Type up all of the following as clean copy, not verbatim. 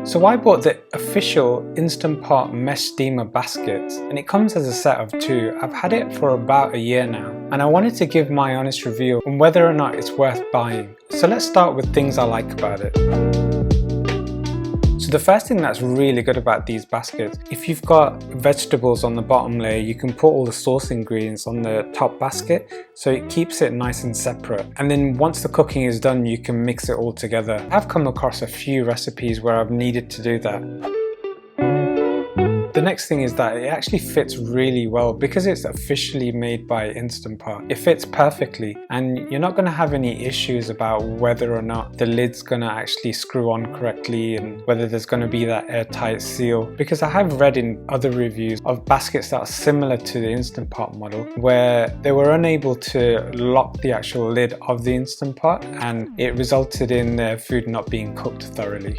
So I bought the official Instant Pot mesh steamer basket, and it comes as a set of 2. I've had it for about a year now, and I wanted to give my honest review on whether or not it's worth buying. So let's start with things I like about it. So the first thing that's really good about these baskets, if you've got vegetables on the bottom layer, you can put all the sauce ingredients on the top basket, so it keeps it nice and separate. And then once the cooking is done, you can mix it all together. I've come across a few recipes where I've needed to do that. The next thing is that it actually fits really well because it's officially made by Instant Pot. It fits perfectly, and you're not going to have any issues about whether or not the lid's going to actually screw on correctly and whether there's going to be that airtight seal, because I have read in other reviews of baskets that are similar to the Instant Pot model where they were unable to lock the actual lid of the Instant Pot, and it resulted in their food not being cooked thoroughly.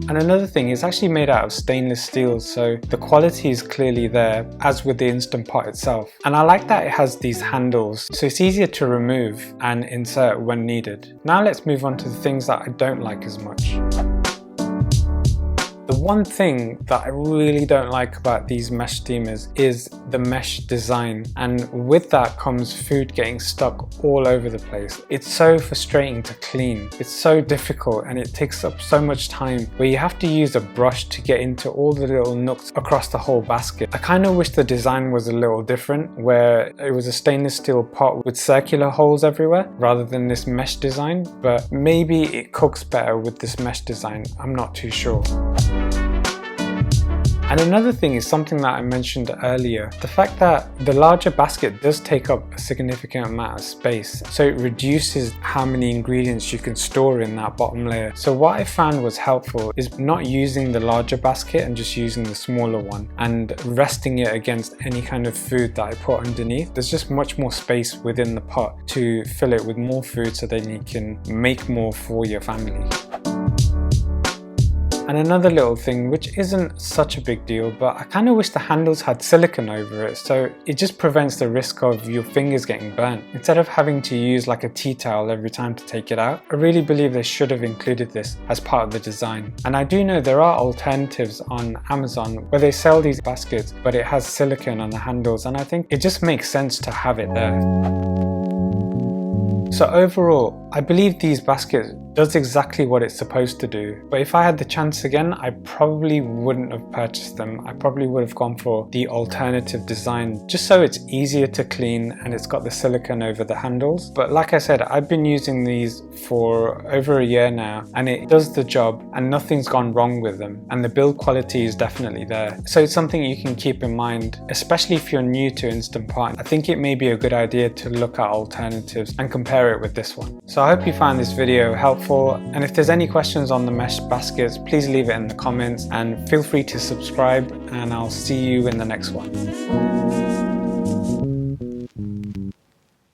And another thing, it's actually made out of stainless steel, so the quality is clearly there, as with the Instant Pot itself. And I like that it has these handles, so it's easier to remove and insert when needed. Now let's move on to the things that I don't like as much. The one thing that I really don't like about these mesh steamers is the mesh design, and with that comes food getting stuck all over the place. It's so frustrating to clean. It's so difficult, and it takes up so much time where you have to use a brush to get into all the little nooks across the whole basket. I kind of wish the design was a little different, where it was a stainless steel pot with circular holes everywhere rather than this mesh design, but maybe it cooks better with this mesh design. I'm not too sure. And another thing is something that I mentioned earlier, the fact that the larger basket does take up a significant amount of space, so it reduces how many ingredients you can store in that bottom layer. So what I found was helpful is not using the larger basket and just using the smaller one and resting it against any kind of food that I put underneath. There's just much more space within the pot to fill it with more food, so then you can make more for your family. And another little thing, which isn't such a big deal, but I kind of wish the handles had silicone over it, so it just prevents the risk of your fingers getting burnt. Instead of having to use like a tea towel every time to take it out, I really believe they should have included this as part of the design. And I do know there are alternatives on Amazon where they sell these baskets, but it has silicone on the handles, and I think it just makes sense to have it there. So overall, I believe these baskets does exactly what it's supposed to do, but if I had the chance again, I probably wouldn't have purchased them. I probably would have gone for the alternative design, just so it's easier to clean and it's got the silicone over the handles. But like I said, I've been using these for over a year now, and it does the job and nothing's gone wrong with them, and the build quality is definitely there. So it's something you can keep in mind, especially if you're new to Instant Pot. I think it may be a good idea to look at alternatives and compare it with this one. So I hope you found this video helpful, and if there's any questions on the mesh baskets, please leave it in the comments and feel free to subscribe, and I'll see you in the next one.